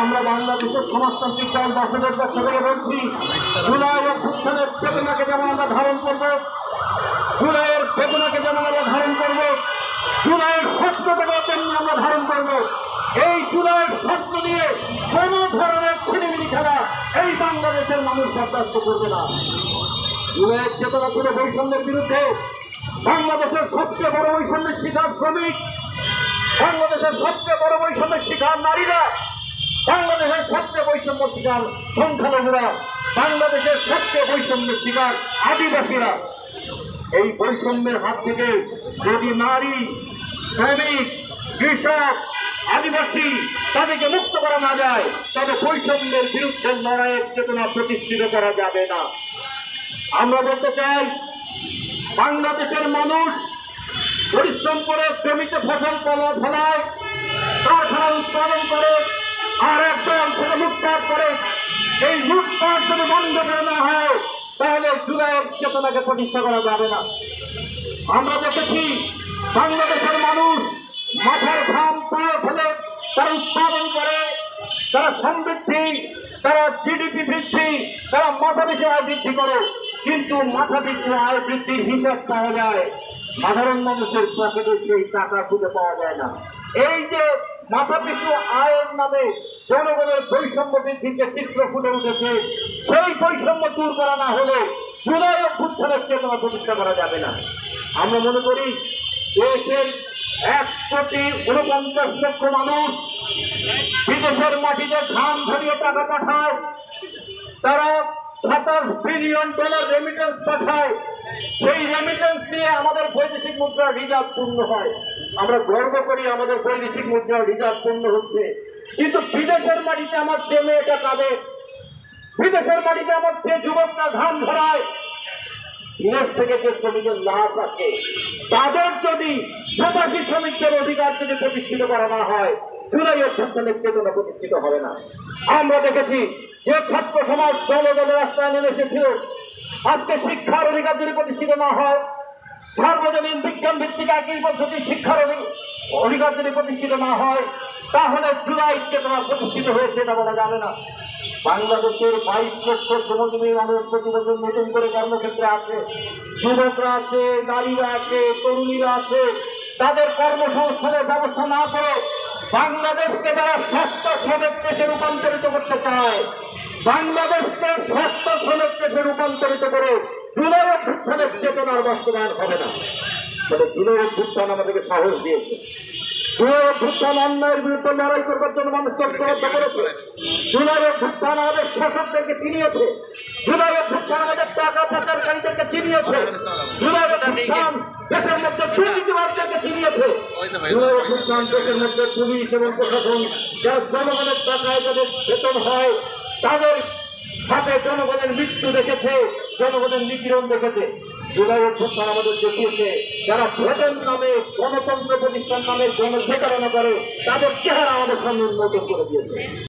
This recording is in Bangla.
আমরা বাংলাদেশের সমাজতান্ত্রিক দল দর্শকের পক্ষ থেকে বলছি, জুলাই অভ্যুত্থানের চেতনাকে যেমন আমরা ধারণ করব, জুলাইয়ের বেদনাকে যেমন আমরা ধারণ করব, জুলাইয়ের স্বপ্নটাকে তেমনি আমরা ধারণ করব। এই জুলাইয়ের স্বপ্ন নিয়ে কোন ধরনের ছিনিমিনি খেলা এই বাংলাদেশের মানুষ বরদাস্ত করবে না। জুলাইয়ের চেতনা ছিল বৈষম্যের বিরুদ্ধে। বাংলাদেশের সবচেয়ে বড় বৈষম্যের শিকার শ্রমিক, বাংলাদেশের সবচেয়ে বড় বৈষম্যের শিকার নারীরা, বাংলাদেশের সবচেয়ে বৈষম্য শিকার সংখ্যালঘুরা, বাংলাদেশের সবচেয়ে বৈষম্যের শিকার আদিবাসীরা। এই বৈষম্যের হাত থেকে যদি নারী, শ্রমিক, কৃষক, আদিবাসী তাদেরকে মুক্ত করা না যায়, তবে বৈষম্যের বিরুদ্ধে লড়াইয়ের চেতনা প্রতিষ্ঠিত করা যাবে না। আমরা বলতে চাই, বাংলাদেশের মানুষ পরিশ্রম করে জমিতে ফসল ফলায়, কারখানা উৎপাদন করে, আর একদল থেকে লুটপাট করে। এই লুটপাট যদি বন্ধ করে না হয়, তাহলে জুলাইয়ের চেতনাকে প্রতিষ্ঠা করা যাবে না। আমরা দেখেছি বাংলাদেশের মানুষ মাথার ঘাম পায়ে ফেলে তারা উৎপাদন করে, তারা সমৃদ্ধি, তারা জিডিপি বৃদ্ধি, তারা মাথা পিছু আয় বৃদ্ধি করে, কিন্তু মাথা পিছু আয় বৃদ্ধির হিসাব পাওয়া যায়, সাধারণ মানুষের পকেটে সেই টাকা খুঁজে পাওয়া যায় না। এই যে মাথা পিছু আয়ের নামে জনগণের বৈষম্য বৃদ্ধির যে চিত্র ফুটে উঠেছে, সেই বৈষম্য দূর করা না হলে জুলাই অভ্যুত্থানের চেতনা প্রতিষ্ঠা করা যাবে না। আমরা মনে করি দেশের 1,49,00,000 মানুষ বিদেশের মাটিতে ধান ধরিয়ে টাকা পাঠায়, তারা $27 বিলিয়ন রেমিটেন্স পাঠায়। সেই রেমিটেন্স দিয়ে আমাদের বৈদেশিক মুদ্রার রিজার্ভ পূর্ণ হয়। আমরা গর্ব করি আমাদের বৈদেশিক মুদ্রার রিজার্ভ পূর্ণ হচ্ছে, কিন্তু বিদেশের মাটিতে আমার যে মেয়েটা কাঁদে, বিদেশের মাটিতে আমার যে যুবকরা ধান ধরায়, বিদেশ থেকে যে শ্রমিকের লাভ আছে, তাদের যদি প্রবাসী শ্রমিকদের অধিকার যদি প্রতিষ্ঠিত করা না হয়, জুলাই অভ্যুত্থানের চেতনা প্রতিষ্ঠিত হবে না। আমরা দেখেছি যে ছাত্র সমাজ দলে দলে রাস্তায় নেমে এসেছিল, আজকে শিক্ষার অধিকার যদি প্রতিষ্ঠিত না হয়, সার্বজনীন বিজ্ঞান ভিত্তিক একই পদ্ধতি শিক্ষার অধিকার যদি প্রতিষ্ঠিত না হয়, তাহলে জুলাই চেতনা প্রতিষ্ঠিত হয়েছে এটা বলা যাবে না। বাংলাদেশের 22 লক্ষ শ্রমজীবী মানুষ প্রতি বছর নতুন করে কর্মক্ষেত্রে আছে, যুবকরা আছে, নারীরা আছে, তরুণীরা আছে। তাদের কর্মসংস্থানের ব্যবস্থা না করে বাংলাদেশকে যারা সস্তা শ্রমিক দেশে রূপান্তরিত করতে চায়, বাংলাদেশকে সস্তা শ্রমিক দেশে রূপান্তরিত করে জুলাই অভ্যুত্থানের চেতনার বাস্তবায়ন হবে না। তবে জুলাই অভ্যুত্থান আমাদেরকে সাহস দিয়েছে। জুলাই অভ্যুত্থান অন্যায়ের বিরুদ্ধে লড়াই করবার জন্য মানুষকে ঐক্যবদ্ধ করেছে। জুলাই অভ্যুত্থান আমাদের শাসকদেরকে চিনিয়েছে। জুলাই অভ্যুত্থান আমাদের টাকা পাচারকারীদেরকে চিনিয়েছে। জুলাই অভ্যুত্থান দেশের মধ্যে দুর্নীতিবাদদেরকে চিনিয়েছে। জুলাই অভ্যুত্থান দেশের মধ্যে পুলিশ এবং প্রশাসন যারা জনগণের টাকায় যাদের বেতন হয়, তাদের হাতে জনগণের মৃত্যু দেখেছে, জনগণের নিপীড়ন দেখেছে। জুলাই অভ্যুত্থান আমাদের দেখিয়েছে যারা ভোটের নামে, গণতন্ত্র প্রতিষ্ঠান নামে জনপ্রতারণা করে, তাদের চেহারা আমাদের সামনে উন্মোচন করে দিয়েছে।